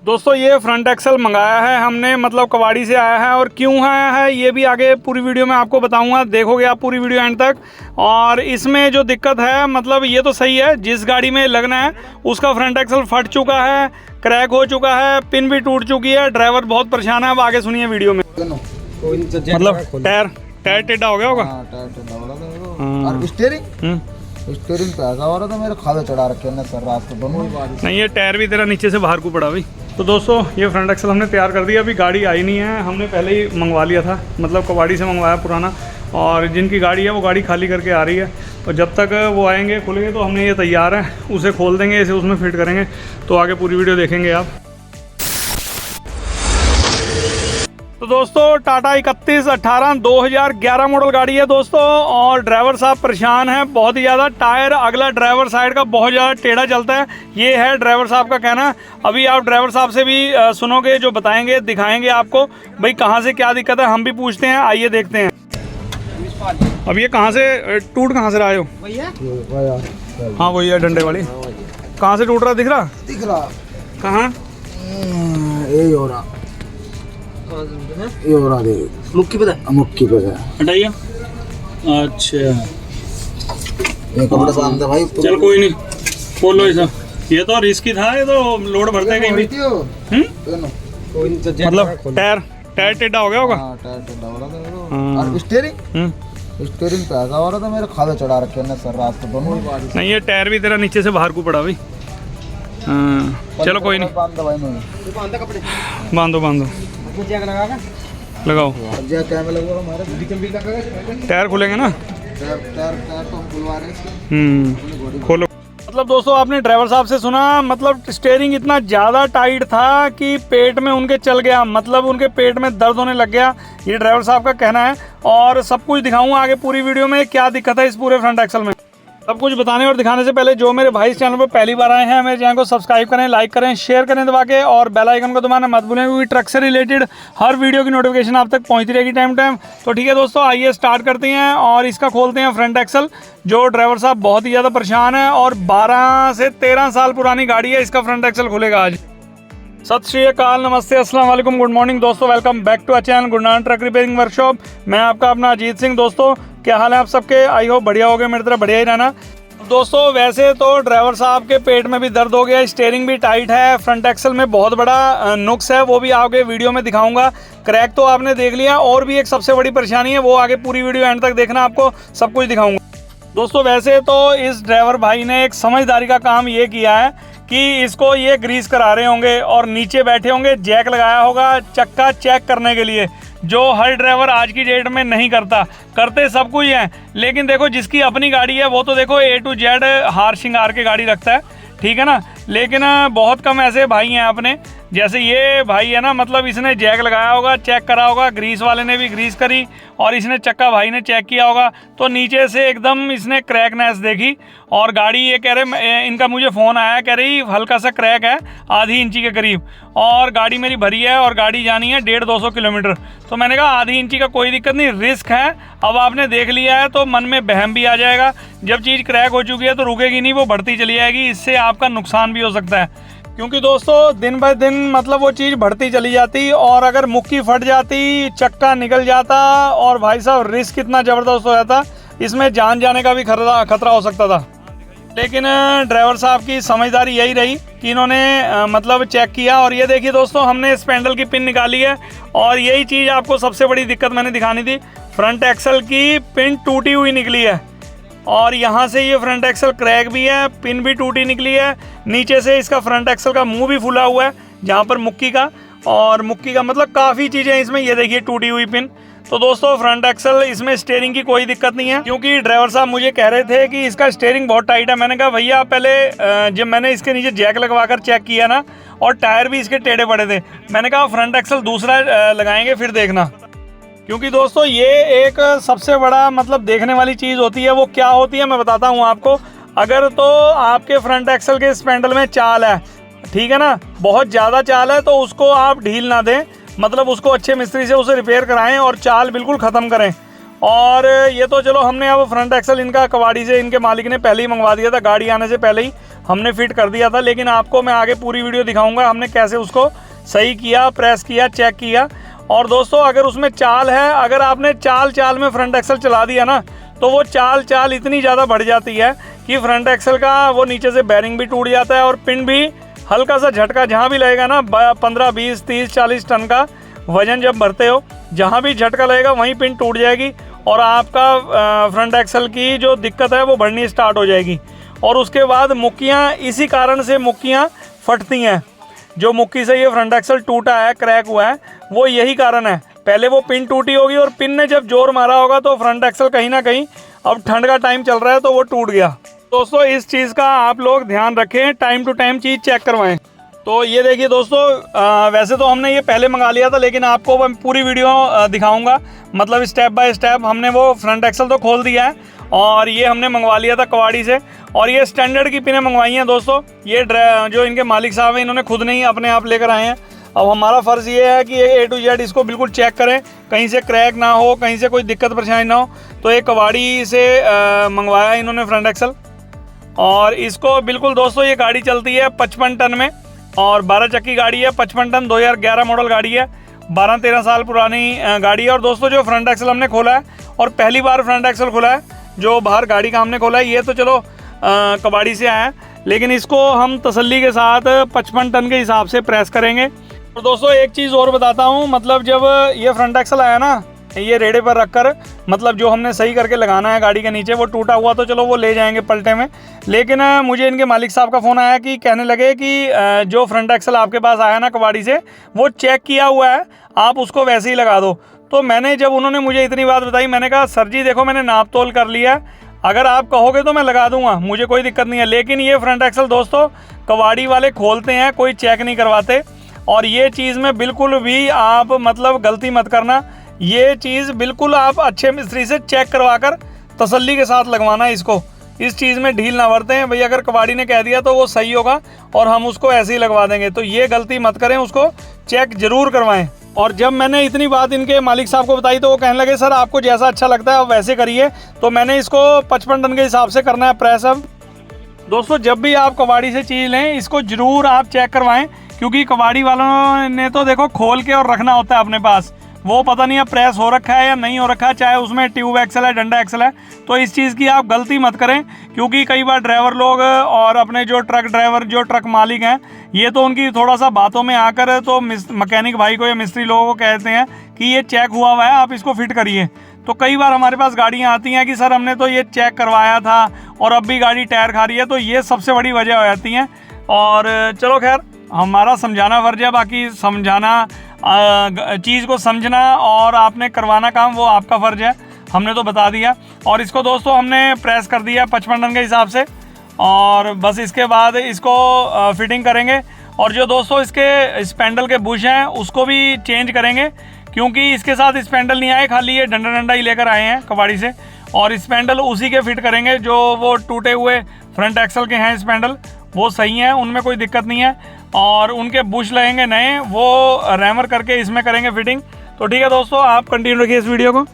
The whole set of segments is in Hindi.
दोस्तों ये फ्रंट एक्सल मंगाया है हमने, मतलब कवाड़ी से आया है। और क्यों आया है ये भी आगे पूरी वीडियो में आपको बताऊंगा, देखोगे आप पूरी वीडियो एंड तक। और इसमें जो दिक्कत है, मतलब ये तो सही है, जिस गाड़ी में लगना है उसका फ्रंट एक्सल फट चुका है, क्रैक हो चुका है, पिन भी टूट चुकी है, ड्राइवर बहुत परेशान है। अब आगे सुनिए वीडियो में। मतलब टायर टेढ़ा हो गया होगा। स्टीयरिंग पे ऐसा हो रहा था, मेरे खाले चढ़ा रखे हैं सर रात को दोनों ही बार। नहीं, ये टायर भी तेरा नीचे से बाहर को पड़ा भाई। तो दोस्तों ये फ्रंट एक्सल हमने तैयार कर दिया, अभी गाड़ी आई नहीं है, हमने पहले ही मंगवा लिया था, मतलब कबाड़ी से मंगवाया पुराना। और जिनकी गाड़ी है वो गाड़ी खाली करके आ रही है, और जब तक वो आएंगे खुलेंगे तो हमने ये तैयार है, उसे खोल देंगे, इसे उसमें फिट करेंगे। तो आगे पूरी वीडियो देखेंगे आप। तो दोस्तों टाटा 3118 2011 मॉडल गाड़ी है दोस्तों, और ड्राइवर साहब परेशान हैं बहुत ही ज़्यादा। टायर अगला ड्राइवर साइड का बहुत ज़्यादा टेढ़ा चलता है, ये है ड्राइवर साहब का कहना। अभी आप ड्राइवर साहब से भी सुनोगे, जो बताएंगे दिखाएंगे आपको भाई कहाँ से क्या दिक्कत है, हम भी पूछते हैं, आइए देखते हैं। अब ये कहाँ से टूट कहाँ से रहा हो? हाँ वही है डंडे वाली। कहाँ से टूट रहा, दिख रहा? कहाँ? यही हो रहा, ये हो रहा, मुक्की पे हटाइए। अच्छा ये कपड़ा बांध दे भाई। चल कोई नहीं, खोलो इसे। ये तो रिस्की था, ये तो लोड भरते कहीं भी। मतलब टायर टेढ़ा हो गया होगा। टायर टेढ़ा हो रहा था। और स्टीयरिंग पे ऐसा हो रहा था, मेरे खाले चढ़ा रखे हैं सर रात को दोनों ही बार। नहीं, ये टायर भी तेरा नीचे से बाहर को पड़ा भाई। चलो कोई नहीं, बांधो लगाओ। टायर खुलेंगे ना, खोलो। मतलब दोस्तों आपने ड्राइवर साहब से सुना, मतलब स्टीयरिंग इतना ज़्यादा टाइट था कि पेट में उनके चल गया, मतलब उनके पेट में दर्द होने लग गया, ये ड्राइवर साहब का कहना है। और सब कुछ दिखाऊंगा आगे पूरी वीडियो में, क्या दिक्कत है इस पूरे फ्रंट एक्सल में। सब कुछ बताने और दिखाने से पहले जो मेरे भाई इस चैनल पर पहली बार आए हैं, मेरे चैनल को सब्सक्राइब करें, लाइक करें, शेयर करें दबा के, और बेल आइकन को दबाना मत भूलें, क्योंकि ट्रक से रिलेटेड हर वीडियो की नोटिफिकेशन आप तक पहुंचती रहेगी टाइम। तो ठीक है दोस्तों, आइए स्टार्ट करते हैं और इसका खोलते हैं फ्रंट एक्सल। जो ड्राइवर साहब बहुत ही ज़्यादा परेशान है, और 12 से 13 साल पुरानी गाड़ी है, इसका फ्रंट एक्सल खुलेगा आज। सत श्री अकाल, नमस्ते, अस्सलाम वालेकुम, गुड मॉर्निंग दोस्तों, welcome back to our channel Gurnan truck repairing workshop. मैं आपका अपना अजीत सिंह। दोस्तों क्या हाल है आप सबके? आई होप बढ़िया हो गए, मेरी तरह बढ़िया ही रहना। दोस्तों वैसे तो ड्राइवर साहब के पेट में भी दर्द हो गया, स्टीयरिंग भी टाइट है, फ्रंट एक्सल में बहुत बड़ा नुक्स है, वो भी आगे वीडियो में दिखाऊंगा। क्रैक तो आपने देख लिया, और भी एक सबसे बड़ी परेशानी है, वो आगे पूरी वीडियो एंड तक देखना, आपको सब कुछ दिखाऊंगा। दोस्तों वैसे तो इस ड्राइवर भाई ने एक समझदारी का काम ये किया है कि इसको ये ग्रीस करा रहे होंगे, और नीचे बैठे होंगे, जैक लगाया होगा चक्का चेक करने के लिए, जो हर ड्राइवर आज की डेट में नहीं करता। करते सब कुछ है, लेकिन देखो जिसकी अपनी गाड़ी है वो तो देखो A to Z हार श्रृंगार के गाड़ी रखता है, ठीक है ना। लेकिन बहुत कम ऐसे भाई हैं अपने, जैसे ये भाई है ना, मतलब इसने जैक लगाया होगा, चेक करा होगा, ग्रीस वाले ने भी ग्रीस करी, और इसने चक्का भाई ने चेक किया होगा, तो नीचे से एकदम इसने क्रैकनेस देखी। और गाड़ी ये कह रहे, इनका मुझे फ़ोन आया, कह रही हल्का सा क्रैक है, आधी इंची के करीब, और गाड़ी मेरी भरी है और गाड़ी जानी है 150-200 किलोमीटर। तो मैंने कहा आधी इंची का कोई दिक्कत नहीं, रिस्क है, अब आपने देख लिया है तो मन में बहम भी आ जाएगा। जब चीज़ क्रैक हो चुकी है तो रुकेगी नहीं, वो बढ़ती चली जाएगी, इससे आपका नुकसान भी हो सकता है। क्योंकि दोस्तों दिन ब दिन मतलब वो चीज़ बढ़ती चली जाती, और अगर मुक्की फट जाती, चक्का निकल जाता, और भाई साहब रिस्क इतना ज़बरदस्त हो जाता, इसमें जान जाने का भी खतरा हो सकता था। लेकिन ड्राइवर साहब की समझदारी यही रही कि इन्होंने मतलब चेक किया। और ये देखिए दोस्तों, हमने स्पेंडल की पिन निकाली है, और यही चीज़ आपको सबसे बड़ी दिक्कत मैंने दिखानी थी, फ्रंट एक्सल की पिन टूटी हुई निकली है, और यहाँ से ये फ्रंट एक्सल क्रैक भी है, पिन भी टूटी निकली है, नीचे से इसका फ्रंट एक्सल का मुंह भी फूला हुआ है, जहाँ पर मुक्की का, और मुक्की का मतलब काफ़ी चीज़ें इसमें, ये देखिए टूटी हुई पिन। तो दोस्तों फ्रंट एक्सल, इसमें स्टीयरिंग की कोई दिक्कत नहीं है, क्योंकि ड्राइवर साहब मुझे कह रहे थे कि इसका स्टीयरिंग बहुत टाइट है। मैंने कहा भैया पहले जब मैंने इसके नीचे जैक लगवा कर चेक किया ना, और टायर भी इसके टेढ़े पड़े थे, मैंने कहा फ्रंट एक्सल दूसरा लगाएंगे फिर देखना। क्योंकि दोस्तों ये एक सबसे बड़ा मतलब देखने वाली चीज़ होती है, वो क्या होती है मैं बताता हूँ आपको। अगर तो आपके फ्रंट एक्सल के स्पेंडल में चाल है, ठीक है ना, बहुत ज़्यादा चाल है, तो उसको आप ढील ना दें, मतलब उसको अच्छे मिस्त्री से उसे रिपेयर कराएं और चाल बिल्कुल ख़त्म करें। और ये तो चलो हमने अब फ्रंट एक्सल इनका कवाड़ी से इनके मालिक ने पहले ही मंगवा दिया था, गाड़ी आने से पहले ही हमने फिट कर दिया था। लेकिन आपको मैं आगे पूरी वीडियो दिखाऊंगा हमने कैसे उसको सही किया, प्रेस किया, चेक किया। और दोस्तों अगर उसमें चाल है, अगर आपने चाल में फ्रंट एक्सल चला दिया ना, तो वो चाल इतनी ज़्यादा बढ़ जाती है कि फ्रंट एक्सल का वो नीचे से बैरिंग भी टूट जाता है और पिन भी हल्का सा झटका जहाँ भी लगेगा ना, 15, 20, 30, 40 टन का वजन जब भरते हो, जहाँ भी झटका लगेगा वहीं पिन टूट जाएगी और आपका फ्रंट एक्सल की जो दिक्कत है वो बढ़नी स्टार्ट हो जाएगी। और उसके बाद मुक्कियाँ, इसी कारण से मुक्कियाँ फटती हैं। जो मुक्की से ये फ्रंट एक्सल टूटा है, क्रैक हुआ है, वो यही कारण है। पहले वो पिन टूटी होगी और पिन ने जब जोर मारा होगा तो फ्रंट एक्सल कहीं ना कहीं, अब ठंड का टाइम चल रहा है तो वो टूट गया। दोस्तों इस चीज़ का आप लोग ध्यान रखें, टाइम टू टाइम चीज़ चेक करवाएं। तो ये देखिए दोस्तों, वैसे तो हमने ये पहले मंगा लिया था, लेकिन आपको मैं पूरी वीडियो दिखाऊंगा, मतलब स्टेप बाय स्टेप। हमने वो फ्रंट एक्सल तो खोल दिया है और ये हमने मंगवा लिया था कवाड़ी से, और ये स्टैंडर्ड की पिनें मंगवाई हैं दोस्तों। ये जो इनके मालिक साहब हैं इन्होंने खुद नहीं अपने आप लेकर आए हैं। अब हमारा फ़र्ज़ ये है कि A to Z इसको बिल्कुल चेक करें, कहीं से क्रैक ना हो, कहीं से कोई दिक्कत परेशानी ना हो। तो एक कवाड़ी से मंगवाया इन्होंने फ्रंट एक्सल, और इसको बिल्कुल दोस्तों, ये गाड़ी चलती है 55 टन में और 12 चक्की गाड़ी है, 55 टन 2011 मॉडल गाड़ी है, 12-13 साल पुरानी गाड़ी है। और दोस्तों जो फ्रंट एक्सल हमने खोला है, और पहली बार फ्रंट एक्सल खोला है जो बाहर गाड़ी का हमने खोला है, ये तो चलो कबाड़ी से आया है, लेकिन इसको हम तसल्ली के साथ 55 टन के हिसाब से प्रेस करेंगे। और दोस्तों एक चीज़ और बताता हूँ, मतलब जब ये फ्रंट एक्सल आया ना, ये रेड़े पर रखकर, मतलब जो हमने सही करके लगाना है गाड़ी के नीचे, वो टूटा हुआ तो चलो वो ले जाएंगे पलटे में। लेकिन मुझे इनके मालिक साहब का फ़ोन आया कि कहने लगे कि जो फ्रंट एक्सल आपके पास आया ना कबाड़ी से, वो चेक किया हुआ है, आप उसको वैसे ही लगा दो। तो मैंने, जब उन्होंने मुझे इतनी बात बताई, मैंने कहा सर जी देखो मैंने नाप तोल कर लिया, अगर आप कहोगे तो मैं लगा दूंगा, मुझे कोई दिक्कत नहीं है। लेकिन ये फ्रंट एक्सल दोस्तों कबाड़ी वाले खोलते हैं, कोई चेक नहीं करवाते, और ये चीज़ में बिल्कुल भी आप मतलब गलती मत करना। ये चीज़ बिल्कुल आप अच्छे मिस्त्री से चेक करवा कर तसल्ली के साथ लगवाना है इसको। इस चीज़ में ढील ना बरतें हैं भाई, अगर कबाड़ी ने कह दिया तो वो सही होगा और हम उसको ऐसे ही लगवा देंगे, तो ये गलती मत करें, उसको चेक ज़रूर करवाएं। और जब मैंने इतनी बात इनके मालिक साहब को बताई तो वो कहने लगे सर आपको जैसा अच्छा लगता है आप वैसे करिए। तो मैंने इसको 55 टन के हिसाब से करना है प्रेस। अब दोस्तों जब भी आप कबाड़ी से चीज़ लें, इसको ज़रूर आप चेक करवाएं, क्योंकि कबाड़ी वालों ने तो देखो खोल के और रखना होता है अपने पास, वो पता नहीं है प्रेस हो रखा है या नहीं हो रखा है, चाहे उसमें ट्यूब एक्सल है, डंडा एक्सल है। तो इस चीज़ की आप गलती मत करें, क्योंकि कई बार ड्राइवर लोग और अपने जो ट्रक ड्राइवर, जो ट्रक मालिक हैं, ये तो उनकी थोड़ा सा बातों में आकर तो मैकेनिक भाई को या मिस्त्री लोगों को कहते हैं कि ये चेक हुआ हुआ है, आप इसको फिट करिए। तो कई बार हमारे पास गाड़ियाँ आती हैं कि सर हमने तो ये चेक करवाया था और अब भी गाड़ी टायर खा रही है, तो ये सबसे बड़ी वजह हो जाती हैं। और चलो खैर, हमारा समझाना फ़र्ज है, बाकी समझाना, चीज़ को समझना और आपने करवाना काम वो आपका फ़र्ज है, हमने तो बता दिया। और इसको दोस्तों हमने प्रेस कर दिया 55 टन के हिसाब से, और बस इसके बाद इसको फिटिंग करेंगे। और जो दोस्तों इसके स्पेंडल के बुश हैं उसको भी चेंज करेंगे, क्योंकि इसके साथ स्पेंडल नहीं आए, खाली ये डंडा ही लेकर आए हैं कबाड़ी से, और स्पेंडल उसी के फिट करेंगे जो वो टूटे हुए फ्रंट एक्सल के हैं स्पेंडल, वो सही हैं, उनमें कोई दिक्कत नहीं है। और उनके बुश लगेंगे नए, वो रैमर करके इसमें करेंगे फिटिंग। तो ठीक है दोस्तों, आप कंटिन्यू रखिए इस वीडियो को।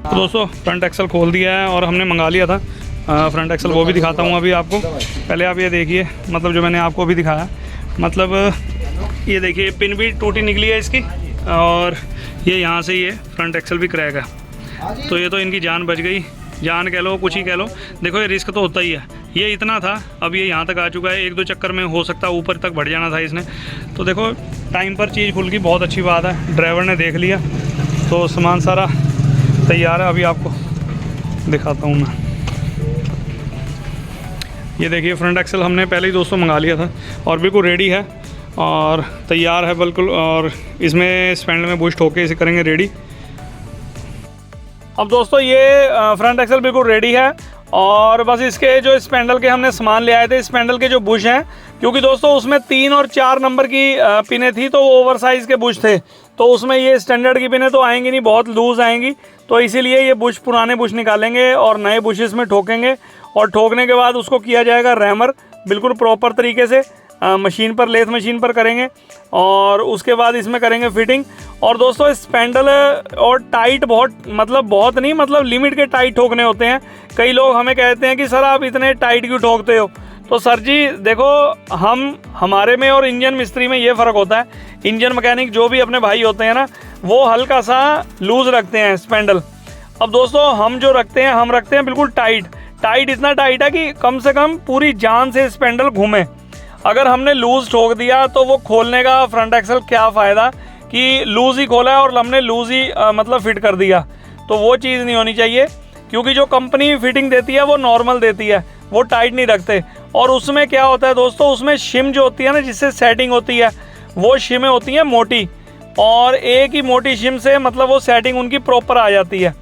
तो दोस्तों फ्रंट एक्सल खोल दिया है और हमने मंगा लिया था फ्रंट एक्सल, वो भी दिखाता हूँ अभी आपको। पहले आप ये देखिए, मतलब जो मैंने आपको भी दिखाया, मतलब ये देखिए पिन भी टूटी निकली है इसकी, और ये यहाँ से ये फ्रंट एक्सल भी क्रैक है। तो ये तो इनकी जान बच गई, जान कह लो कुछ ही कह लो। देखो ये रिस्क तो होता ही है, ये इतना था, अब ये यहाँ तक आ चुका है। 1-2 चक्कर में हो सकता है ऊपर तक बढ़ जाना था इसने। तो देखो टाइम पर चीज़ खुल गई, बहुत अच्छी बात है। ड्राइवर ने देख लिया तो सामान सारा तैयार है। अभी आपको दिखाता हूँ मैं। ये देखिए फ्रंट एक्सल हमने पहले ही दोस्तों मंगा लिया था और बिल्कुल रेडी है और तैयार है बिल्कुल। और इसमें स्पैंडल में बुश ठोक के इसे करेंगे रेडी। अब दोस्तों ये फ्रंट एक्सल बिल्कुल रेडी है और बस इसके जो स्पैंडल के हमने सामान ले आए थे, स्पैंडल के जो बुश हैं, क्योंकि दोस्तों उसमें 3 और 4 नंबर की पिनें थी, तो वो ओवर साइज़ के बुश थे। तो उसमें ये स्टैंडर्ड की पिनें तो आएंगी नहीं, बहुत लूज़ आएंगी। तो इसीलिए ये बुश, पुराने बुश निकालेंगे और नए बुश इसमें ठोकेंगे और ठोकने के बाद उसको किया जाएगा रैमर, बिल्कुल प्रॉपर तरीके से मशीन पर, लेथ मशीन पर करेंगे और उसके बाद इसमें करेंगे फिटिंग। और दोस्तों स्पैंडल और टाइट बहुत नहीं, मतलब लिमिट के टाइट ठोकने होते हैं। कई लोग हमें कहते हैं कि सर आप इतने टाइट क्यों ठोकते हो। तो सर जी देखो, हमारे में और इंजन मिस्त्री में ये फ़र्क होता है। इंजन मैकेनिक जो भी अपने भाई होते हैं ना, वो हल्का सा लूज़ रखते हैं स्पैंडल। अब दोस्तों हम जो रखते हैं, हम रखते हैं बिल्कुल टाइट, इतना टाइट है कि कम से कम पूरी जान से स्पैंडल घूमे। अगर हमने लूज़ ठोक दिया तो वो खोलने का फ्रंट एक्सल क्या फ़ायदा कि लूज़ ही खोला है और हमने लूज़ ही मतलब फिट कर दिया। तो वो चीज़ नहीं होनी चाहिए, क्योंकि जो कंपनी फिटिंग देती है वो नॉर्मल देती है, वो टाइट नहीं रखते। और उसमें क्या होता है दोस्तों, उसमें शिम जो होती है ना, जिससे सेटिंग होती है, वो शिमें होती हैं मोटी, और एक ही मोटी शिम से मतलब वो सेटिंग उनकी प्रॉपर आ जाती है।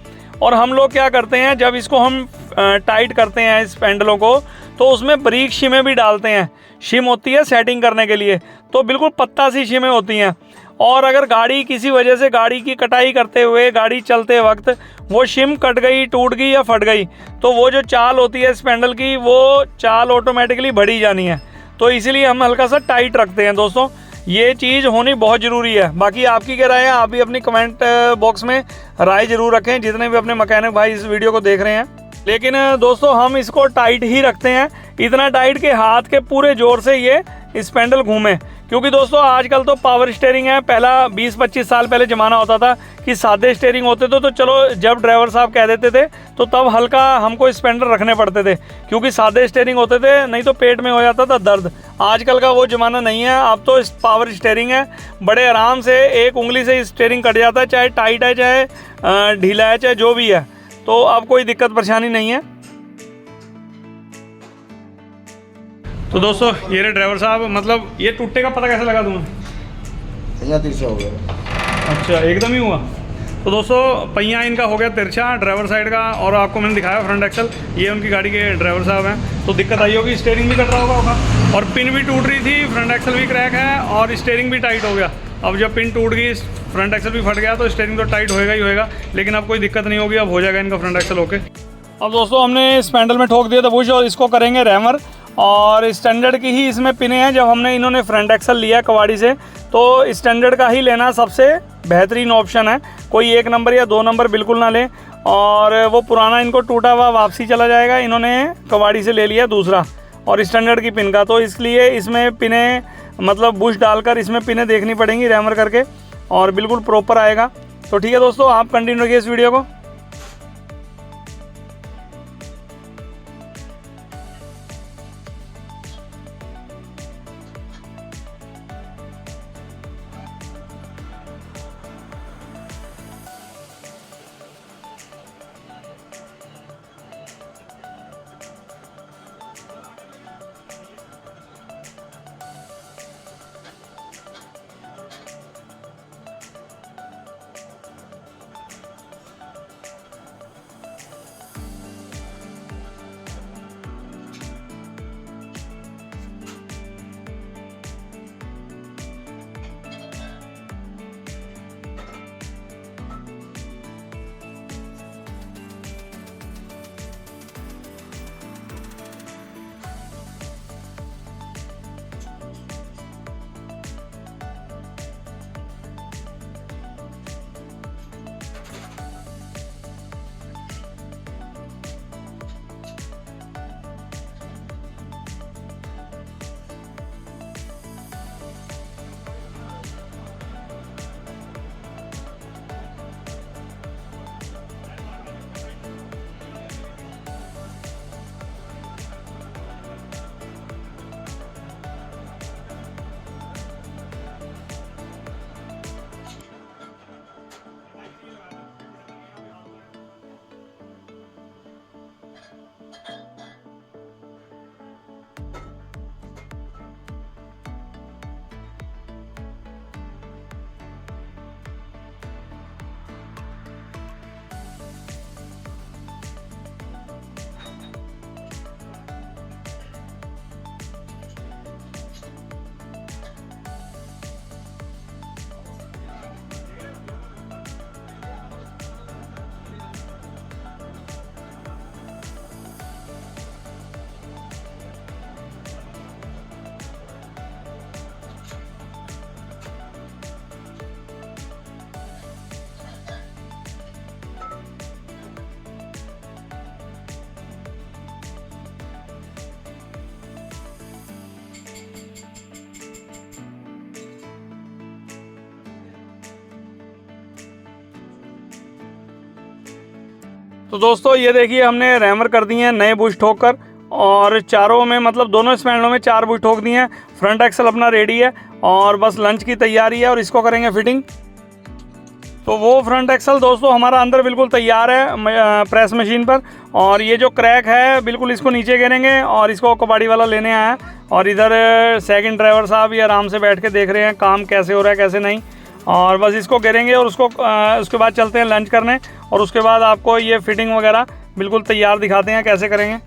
और हम लोग क्या करते हैं, जब इसको हम टाइट करते हैं स्पैंडलों को, तो उसमें बारीक शिमें भी डालते हैं। शिम होती है सेटिंग करने के लिए, तो बिल्कुल पत्ता सी शिमें होती हैं। और अगर गाड़ी किसी वजह से, गाड़ी की कटाई करते हुए, गाड़ी चलते वक्त वो शिम कट गई, टूट गई या फट गई, तो वो जो चाल होती है स्पैंडल की, वो चाल ऑटोमेटिकली बढ़ी जानी है। तो इसीलिए हम हल्का सा टाइट रखते हैं दोस्तों। ये चीज़ होनी बहुत ज़रूरी है। बाकी आपकी क्या राय है, आप भी अपनी कमेंट बॉक्स में राय ज़रूर रखें, जितने भी अपने मैकेनिक भाई इस वीडियो को देख रहे हैं। लेकिन दोस्तों हम इसको टाइट ही रखते हैं, इतना टाइट कि हाथ के पूरे ज़ोर से ये स्पैंडल घूमे। क्योंकि दोस्तों आजकल तो पावर स्टीयरिंग है, पहला 20-25 साल पहले ज़माना होता था कि सादे स्टीयरिंग होते थे, तो चलो जब ड्राइवर साहब कह देते थे तो तब हल्का हमको स्पैंडल रखने पड़ते थे, क्योंकि सादे स्टीयरिंग होते थे, नहीं तो पेट में हो जाता था दर्द। आजकल का वो ज़माना नहीं है, अब तो पावर स्टीयरिंग है, बड़े आराम से एक उंगली से स्टीयरिंग कट जाता है, चाहे टाइट है, चाहे ढीला है, चाहे जो भी है। तो अब कोई दिक्कत परेशानी नहीं है। तो दोस्तों ये रहे ड्राइवर साहब, मतलब ये टूटने का पता कैसे लगा तुम्हें? तिरछा हो गया। अच्छा, एकदम ही हुआ। तो दोस्तों पहिया इनका हो गया तिरछा ड्राइवर साइड का, और आपको मैंने दिखाया फ्रंट एक्सल। ये उनकी गाड़ी के ड्राइवर साहब हैं। तो दिक्कत आई होगी, स्टीयरिंग भी कट रहा होगा और पिन भी टूट रही थी, फ्रंट एक्सल भी क्रैक है और स्टीयरिंग भी टाइट हो गया। अब जब पिन टूट गई, फ्रंट एक्सल भी फट गया, तो स्टीयरिंग तो टाइट होएगा ही होएगा, लेकिन अब कोई दिक्कत नहीं होगी, अब हो जाएगा इनका फ्रंट एक्सल ओके। अब दोस्तों हमने स्पैंडल में ठोक दिया था बुश, और इसको करेंगे रैमर। और स्टैंडर्ड की ही इसमें पिने हैं। जब हमने इन्होंने फ्रंट एक्सल लिया कवाड़ी से, तो स्टैंडर्ड का ही लेना सबसे बेहतरीन ऑप्शन है। कोई 1 नंबर या 2 नंबर बिल्कुल ना लें, और वो पुराना इनको टूटा हुआ वापसी चला जाएगा। इन्होंने कवाड़ी से ले लिया दूसरा और स्टैंडर्ड की पिन का, तो इसलिए इसमें पिने मतलब बुश डालकर इसमें पिने देखनी पड़ेंगी रैमर करके, और बिल्कुल प्रॉपर आएगा। तो ठीक है दोस्तों, आप कंटिन्यू रखिए इस वीडियो को। तो दोस्तों ये देखिए हमने रैमर कर दिए हैं नए बुश ठोक कर, और चारों में मतलब दोनों स्पैंडलों में 4 बुश ठोक दिए हैं। फ्रंट एक्सल अपना रेडी है और बस लंच की तैयारी है और इसको करेंगे फिटिंग। तो वो फ्रंट एक्सल दोस्तों हमारा अंदर बिल्कुल तैयार है प्रेस मशीन पर, और ये जो क्रैक है बिल्कुल इसको नीचे गिरेंगे और इसको कबाड़ी वाला लेने आया है। और इधर सेकंड ड्राइवर साहब ये आराम से बैठ के देख रहे हैं काम कैसे हो रहा है कैसे नहीं, और बस इसको गिरेंगे और उसके बाद चलते हैं लंच करने, और उसके बाद आपको ये फिटिंग वगैरह बिल्कुल तैयार दिखाते हैं कैसे करेंगे।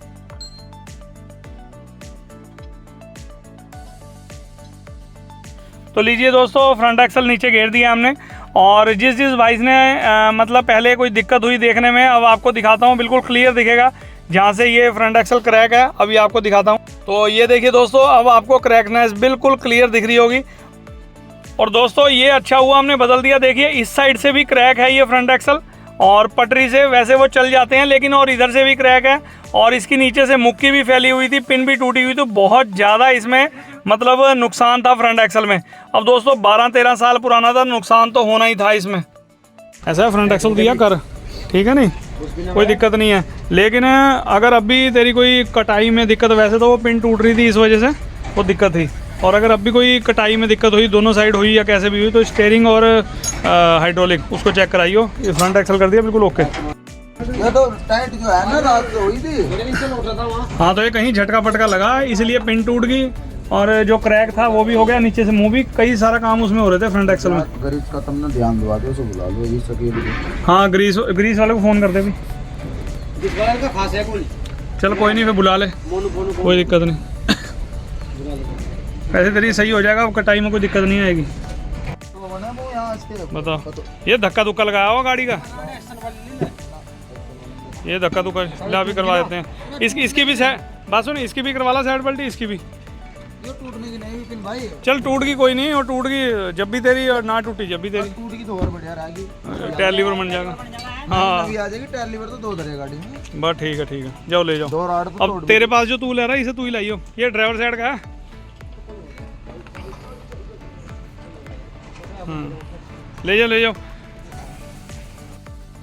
तो लीजिए दोस्तों फ्रंट एक्सल नीचे घेर दिया हमने, और जिस भाई ने मतलब पहले कोई दिक्कत हुई देखने में, अब आपको दिखाता हूँ बिल्कुल क्लियर दिखेगा जहाँ से ये फ्रंट एक्सल क्रैक है। अभी आपको दिखाता हूँ। तो ये देखिए दोस्तों अब आपको क्रैकनेस बिल्कुल क्लियर दिख रही होगी। और दोस्तों ये अच्छा हुआ हमने बदल दिया। देखिए इस साइड से भी क्रैक है ये फ्रंट एक्सल, और पटरी से वैसे वो चल जाते हैं लेकिन, और इधर से भी क्रैक है, और इसकी नीचे से मुक्की भी फैली हुई थी, पिन भी टूटी हुई, तो बहुत ज़्यादा इसमें मतलब नुकसान था फ्रंट एक्सल में। अब दोस्तों 12-13 साल पुराना था, नुकसान तो होना ही था इसमें। ऐसा है फ्रंट एक्सल दिया कर, ठीक है नहीं, कोई दिक्कत नहीं है। लेकिन अगर अभी तेरी कोई कटाई में दिक्कत, वैसे तो वो पिन टूट रही थी इस वजह से वो दिक्कत थी, और अगर अभी कोई कटाई में दिक्कत हुई दोनों साइड हुई या कैसे भी हुई, तो स्टीयरिंग और हाइड्रोलिक उसको चेक कराइयो। ये फ्रंट एक्सल कर दिया बिल्कुल ओके। ये तो टाइट जो है ना रात को हुई थी। हाँ तो ये कहीं झटका पटका लगा इसलिए पिन टूट गई, और जो क्रैक था वो भी हो गया, नीचे से मुंह भी, कई सारा काम उसमें हो रहे थे फ्रंट एक्सल में। ग्रीस का तुमने ध्यान दिवा दिया, उसको बुला लो ग्रीस सके। हाँ ग्रीस वाले को फ़ोन कर दे भी। चल कोई नहीं फिर बुला ले, कोई दिक्कत नहीं। वैसे तेरी सही हो जाएगा, कटाई में कोई दिक्कत नहीं आएगी। बताओ ये धक्का धुक्का लगाया हुआ गाड़ी का, ये धक्का धुक्का ला भी करवा देते हैं। इसकी भी बात सुन, इसकी भी करवा ला साइड पलटी, इसकी भी। टूटने की नहीं पिन भाई, चल टूट गई कोई नहीं, और टूट गई जब भी तेरी, और ना टूटी जब भी तेरी, टूट गई तो और बढ़िया रहेगी, टायर लीवर बन जाएगा। हाँ अभी आ जाएगी टायर लीवर तो 2 धरे गाड़ी में। बस ठीक है जाओ ले जाओ। 2 राड तो अब तेरे पास जो तू ले रहा है इसे तू ही लाइयो, ये ड्राइवर साइड का है। ले जाओ।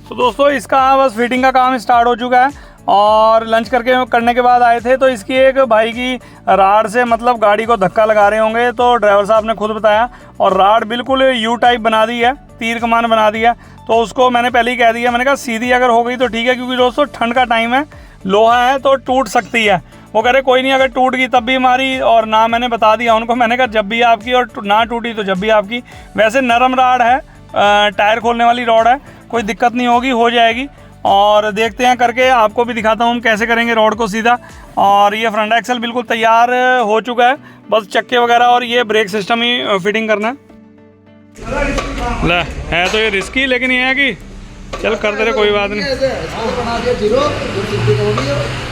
तो दोस्तों इसका बस फिटिंग का काम स्टार्ट हो चुका है, और लंच करने के बाद आए थे, तो इसकी एक भाई की राड से मतलब गाड़ी को धक्का लगा रहे होंगे, तो ड्राइवर साहब ने खुद बताया, और राड बिल्कुल यू टाइप बना दी है, तीर कमान बना दिया। तो उसको मैंने पहले ही कह दिया, मैंने कहा सीधी अगर हो गई तो ठीक है, क्योंकि दोस्तों ठंड का टाइम है, लोहा है तो टूट सकती है। वो कह रहे कोई नहीं, अगर टूट गई तब भी हमारी, और ना मैंने बता दिया उनको, मैंने कहा जब भी आपकी, और ना टूटी तो जब भी आपकी। वैसे नरम राड है, टायर खोलने वाली रॉड है, कोई दिक्कत नहीं होगी, हो जाएगी। और देखते हैं करके, आपको भी दिखाता हूँ हम कैसे करेंगे रॉड को सीधा। और ये फ्रंट एक्सल बिल्कुल तैयार हो चुका है, बस चक्के वगैरह और ये ब्रेक सिस्टम ही फिटिंग करना है। है तो ये रिस्की, लेकिन ये है कि चल कर दे रहे, कोई बात नहीं।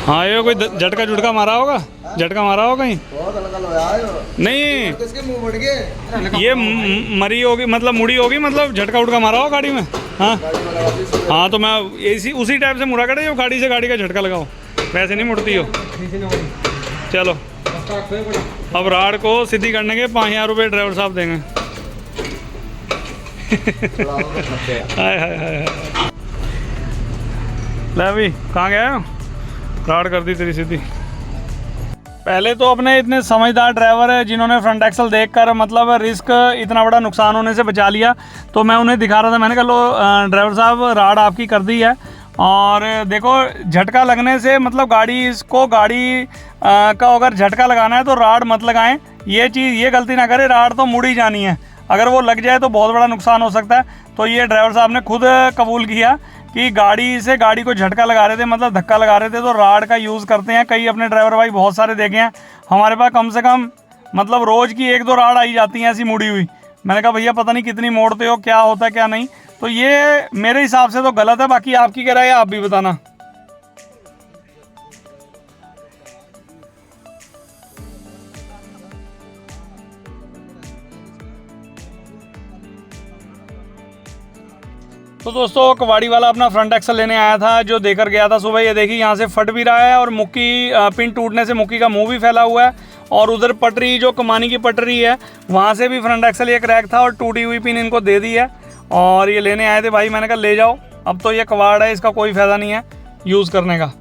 हाँ ये कोई झटका झुटका मारा होगा, झटका मारा होगा कहीं, नहीं ये मरी होगी, मतलब मुड़ी होगी, मतलब झटका उटका मारा होगा गाड़ी में। हाँ तो मैं उसी टाइप से मुड़ा कर, गाड़ी से गाड़ी का झटका लगाओ, वैसे नहीं मुड़ती हो। चलो अब राड को सीधी करने के 5000 रुपये ड्राइवर साहब देंगे। हाय ले भी कहाँ गया, राड कर दी तेरी सीधी। पहले तो अपने इतने समझदार ड्राइवर है जिन्होंने फ्रंट एक्सल देखकर मतलब रिस्क इतना बड़ा नुकसान होने से बचा लिया, तो मैं उन्हें दिखा रहा था, मैंने कहा लो ड्राइवर साहब राड आपकी कर दी है, और देखो झटका लगने से मतलब गाड़ी का अगर झटका लगाना है तो राड मत लगाएं, ये गलती ना करें, राड तो मुड़ ही जानी है, अगर वो लग जाए तो बहुत बड़ा नुकसान हो सकता है। तो ये ड्राइवर साहब ने खुद कबूल किया कि गाड़ी को झटका लगा रहे थे, मतलब धक्का लगा रहे थे, तो राड का यूज़ करते हैं। कई अपने ड्राइवर भाई बहुत सारे देखे हैं, हमारे पास कम से कम मतलब रोज़ की 1-2 राड आई जाती हैं ऐसी मुड़ी हुई। मैंने कहा भैया पता नहीं कितनी मोड़ते हो, क्या होता है क्या नहीं, तो ये मेरे हिसाब से तो गलत है, बाकी आपकी क्या राय है आप भी बताना। तो दोस्तों कबाड़ी वाला अपना फ्रंट एक्सल लेने आया था, जो देकर गया था सुबह। ये देखिए यहाँ से फट भी रहा है, और मुक्की पिन टूटने से मुक्की का मुंह भी फैला हुआ है, और उधर पटरी जो कमानी की पटरी है वहाँ से भी फ्रंट एक्सल ये क्रैक था, और टूटी हुई पिन इनको दे दी है। और ये लेने आए थे भाई, मैंने कहा ले जाओ, अब तो ये कबाड़ है, इसका कोई फ़ायदा नहीं है, यूज़ करने का।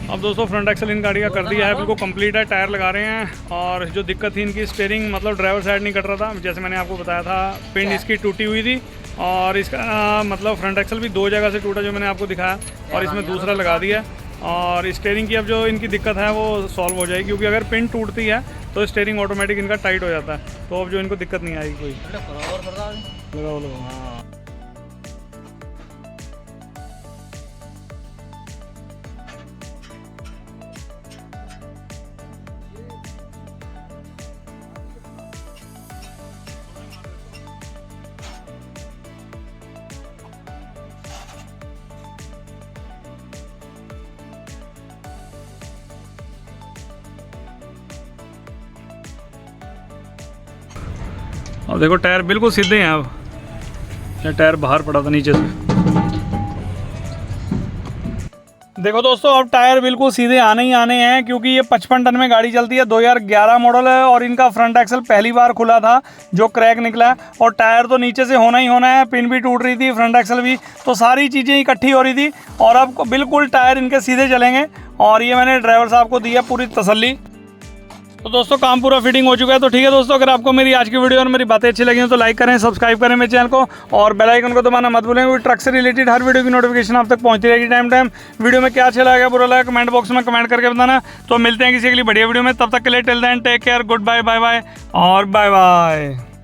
अब दोस्तों फ्रंट एक्सल इन गाड़ी का कर दिया है, बिल्कुल कंप्लीट है, टायर लगा रहे हैं। और जो दिक्कत थी इनकी स्टीयरिंग मतलब ड्राइवर साइड नहीं कट रहा था, जैसे मैंने आपको बताया था पिन इसकी टूटी हुई थी। और इसका मतलब फ्रंट एक्सल भी 2 जगह से टूटा जो मैंने आपको दिखाया, और इसमें दूसरा लगा दिया। और स्टीयरिंग की अब जो इनकी दिक्कत है वो सॉल्व हो जाएगी, क्योंकि अगर पिन टूटती है तो स्टीयरिंग ऑटोमेटिक इनका टाइट हो जाता है। तो अब जो इनको दिक्कत नहीं आएगी कोई। लगाओ। और देखो टायर बिल्कुल सीधे हैं। अब ये टायर बाहर पड़ा था नीचे से। देखो दोस्तों अब टायर बिल्कुल सीधे आने ही आने हैं, क्योंकि ये 55 टन में गाड़ी चलती है, 2011 मॉडल है। और इनका फ्रंट एक्सल पहली बार खुला था जो क्रैक निकला है। और टायर तो नीचे से होना ही होना है, पिन भी टूट रही थी, फ्रंट एक्सल भी, तो सारी चीज़ें इकट्ठी हो रही थी। और अब बिल्कुल टायर इनके सीधे चलेंगे। और ये मैंने ड्राइवर साहब को दिया पूरी तसल्ली। तो दोस्तों काम पूरा फिटिंग हो चुका है। तो ठीक है दोस्तों, अगर आपको मेरी आज की वीडियो और मेरी बातें अच्छी लगी हो तो लाइक करें, सब्सक्राइब करें मेरे चैनल को, और बेल आइकन को दबाना मत भूलें, क्योंकि ट्रक से रिलेटेड हर वीडियो की नोटिफिकेशन आप तक पहुंचती रहेगी टाइम। वीडियो में क्या अच्छा लगा बुरा लगा कमेंट बॉक्स में कमेंट करके बताना। तो मिलते हैं किसी अगली बढ़िया वीडियो में, तब तक के लिए till then take care, goodbye, bye bye और बाय बाय।